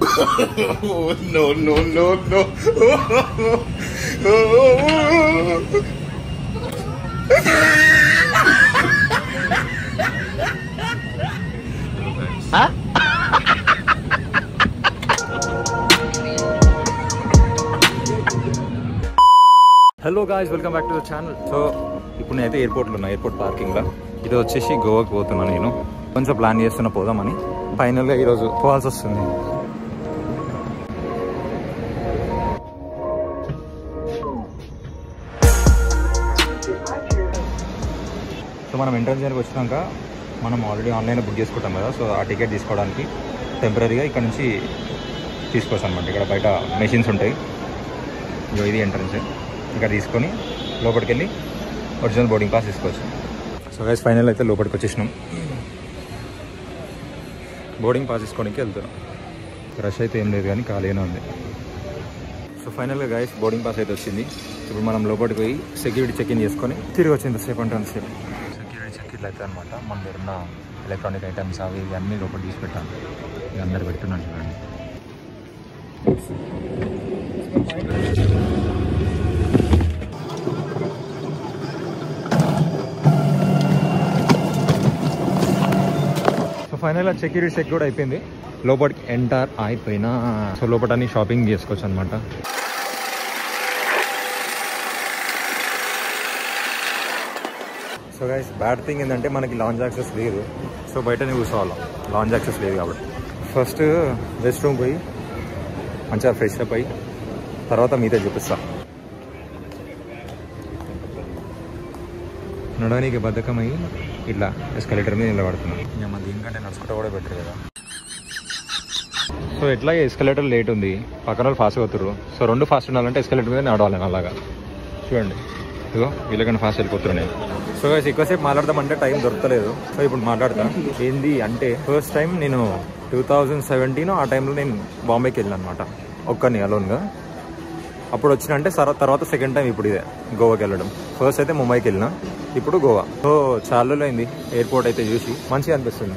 Oh, no, no, no, no. Huh? Hello guys, welcome back to the channel. So ఇప్పుడు నేనైతే ఎయిర్పోర్ట్లో ఉన్నా, airport పార్కింగ్లో. ఇది వచ్చేసి గోవాకి పోతున్నా. నేను కొంచెం ప్లాన్ చేస్తున్నా పోదామని. ఫైనల్గా ఈరోజు పోవాల్సి వస్తుంది. సో మనం ఎంట్రన్స్ దగ్గరికి వచ్చినాక మనం ఆల్రెడీ ఆన్లైన్లో బుక్ చేసుకుంటాం కదా. సో ఆ టికెట్ తీసుకోవడానికి టెంపరీగా ఇక్కడ నుంచి తీసుకోవచ్చు అనమాట. ఇక్కడ బయట మెషిన్స్ ఉంటాయి. ఇది ఎంట్రన్స్. ఇక్కడ తీసుకొని లోపలికి వెళ్ళి ఒరిజినల్ బోర్డింగ్ పాస్ తీసుకోవచ్చు. సో గైస్ ఫైనల్ అయితే లోపలికి వచ్చేసినాం. బోర్డింగ్ పాస్ తీసుకోవడానికి వెళ్తున్నాం. రష్ అయితే ఏం లేదు కానీ ఖాళీగానే ఉంది. సో ఫైనల్గా గైస్ బోర్డింగ్ పాస్ అయితే వచ్చింది. ఇప్పుడు మనం లోపలికి పోయి సెక్యూరిటీ చెక్-ఇన్ చేసుకొని తిరిగి వచ్చేంతసేపు అంటే అంతసేపు సెక్యూరిటీ చెక్-ఇన్ అయితే అనమాట. మన దగ్గర ఉన్న ఎలక్ట్రానిక్ ఐటమ్స్ అవి ఇవి అన్నీ లోపల తీసి పెట్టాను. ఇవి అందరు పెడుతున్నాను చూడండి. ఫైనల్గా సెక్యూరిటీ చెక్ కూడా అయిపోయింది. లోపలికి ఎంటర్ అయిపోయినా. సో లోపల అన్ని షాపింగ్ చేసుకోవచ్చు అనమాట. సో గైస్ బ్యాడ్ థింగ్ ఏంటంటే మనకి లాంజ్ యాక్సెస్ లేదు. సో బయటనే కూర్చోవాలి, లాంజ్ యాక్సెస్ లేదు కాబట్టి. ఫస్ట్ రెస్ట్ రూమ్ పోయి మంచిగా ఫ్రెష్ అప్ అయ్యి తర్వాత మీతో చూపిస్తా. నడవడానికి బద్ధకమయ్యి ఇట్లా ఎస్కలేటర్ మీద నిలబడుతున్నాం. ఇంకా దీనికంటే నడుచుకుంటా కూడా బెటర్ కదా. సో ఎట్లాగే ఎస్కలేటర్ లేట్ ఉంది, పక్కన వాళ్ళు ఫాస్ట్గా అవుతారు. సో రెండు ఫాస్ట్ ఉండాలంటే ఎస్కలేటర్ మీద నడవాలి. అలాగా చూడండి, ఇదిగో వీళ్ళకన్నా ఫాస్ట్ వెళ్ళిపోతున్నాను నేను. సో ఎక్కువసేపు మాట్లాడదామంటే టైం దొరకలేదు. సో ఇప్పుడు మాట్లాడతాను. ఏంది అంటే ఫస్ట్ టైం నేను 2017 ఆ టైంలో నేను బాంబేకి వెళ్ళాను అనమాట, ఒక్కని అలోన్గా. అప్పుడు వచ్చిన అంటే తర్వాత సెకండ్ టైం ఇప్పుడు ఇదే గోవాకి వెళ్ళడం. ఫస్ట్ అయితే ముంబైకి వెళ్ళినా, ఇప్పుడు గోవా. సో చాలా అయింది ఎయిర్పోర్ట్ అయితే చూసి, మంచిగా అనిపిస్తుంది.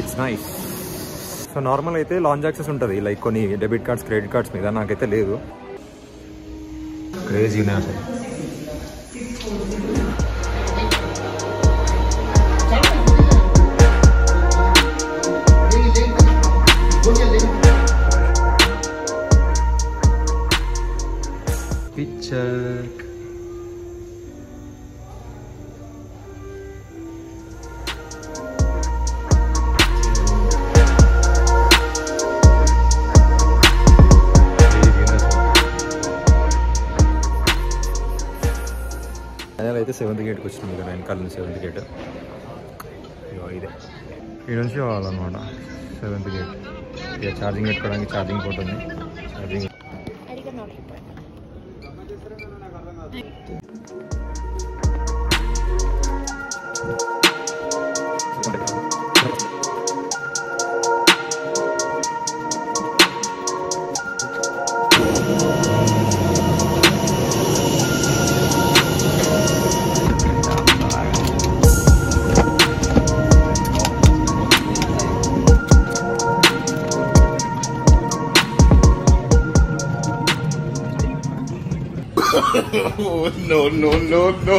It's nice. సో నార్మల్ అయితే లాంజ్ యాక్సెస్ ఉంటుంది లైక్ కొన్ని డెబిట్ కార్డ్స్ క్రెడిట్ కార్డ్స్ మీద, నాకైతే లేదు. క్రేజీ అసలు. పిక్చర్ అయితే 7th గేట్కి వచ్చినాం కదా, వెనకాల నుంచి 7th గేట్. ఇదే ఈ నుంచి కావాలన్నమాట 7th గేట్. ఇక ఛార్జింగ్ పెట్టుకోవడానికి ఛార్జింగ్ పోర్ట్ ఉంది. Charging Oh, no, no, no, no.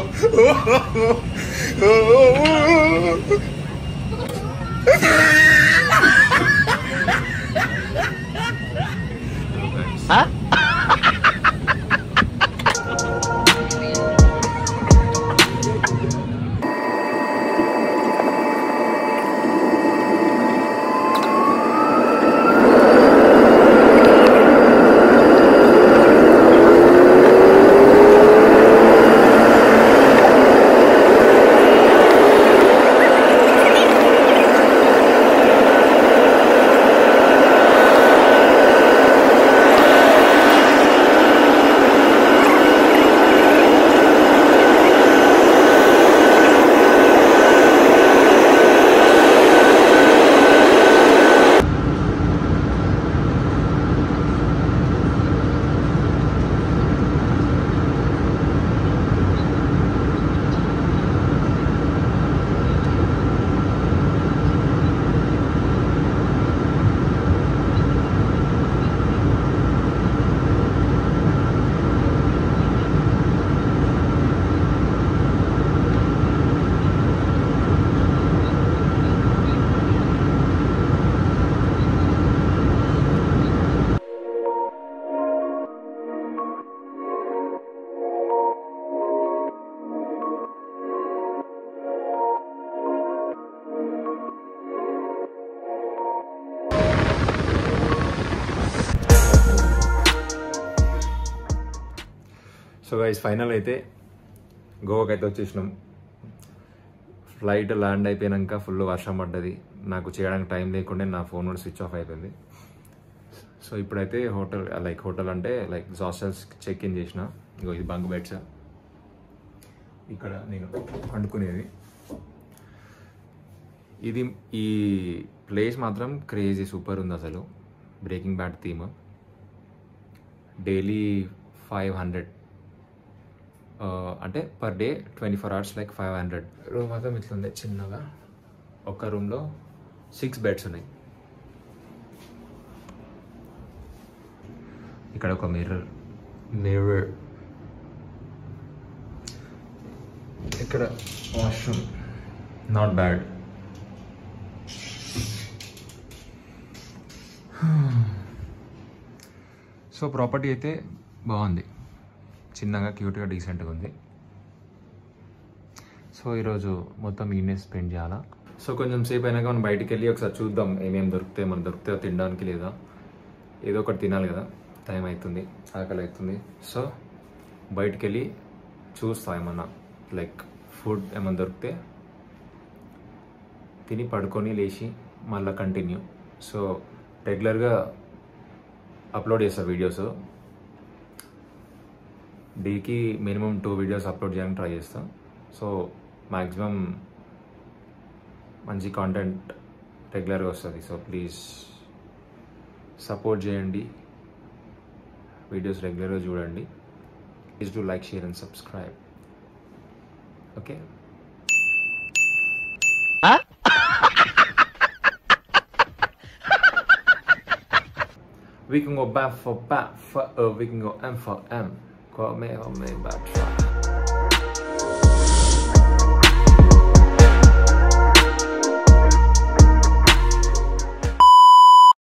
Huh? So guys final అయితే గోవాకి అయితే వచ్చేసినాం. ఫ్లైట్ ల్యాండ్ అయిపోయాక ఫుల్ వర్షం పడ్డది. నాకు చేయడానికి టైం లేకుండా నా ఫోన్ కూడా స్విచ్ ఆఫ్ అయిపోయింది. సో ఇప్పుడైతే హోటల్ అంటే లైక్ హాస్టల్స్ చెక్ ఇన్ చేసిన. ఇగో ఇది బంక్ బెడ్స్, ఇక్కడ నేను వండుకునేది. ఇది ఈ ప్లేస్ మాత్రం క్రేజీ సూపర్ ఉంది అసలు. Breaking bad theme. డైలీ 500 అంటే per day 24 hours like 500. Room మాత్రం ఇట్లుంది చిన్నగా. ఒక రూమ్లో 6 beds ఉన్నాయి. ఇక్కడ ఒక మిర్రర్, ఇక్కడ washroom, not bad. So property అయితే బాగుంది, చిన్నగా క్యూట్గా డీసెంట్గా ఉంది. సో ఈరోజు మొత్తం ఈయనే స్పెండ్ చేయాలా. సో కొంచెం సేపు అయినాక మనం బయటికి వెళ్ళి ఒకసారి చూద్దాం ఏమేమి దొరుకుతాయి. మనకు దొరుకుతాయో తినడానికి, లేదా ఏదో ఒకటి తినాలి కదా, టైం అవుతుంది, ఆకలి అవుతుంది. సో బయటికి వెళ్ళి చూస్తా ఏమన్నా లైక్ ఫుడ్ ఏమన్నా దొరికితే తిని పడుకొని లేచి మళ్ళీ కంటిన్యూ. సో రెగ్యులర్గా అప్లోడ్ చేస్తా వీడియోస్. డేకి మినిమం 2 videos అప్లోడ్ చేయడానికి ట్రై చేస్తాను. సో మ్యాక్సిమం మంచి కాంటెంట్ రెగ్యులర్గా వస్తుంది. సో ప్లీజ్ సపోర్ట్ చేయండి, వీడియోస్ రెగ్యులర్గా చూడండి. Please do like, share and subscribe. Okay. We can go back for we can go M for M. Call me, back.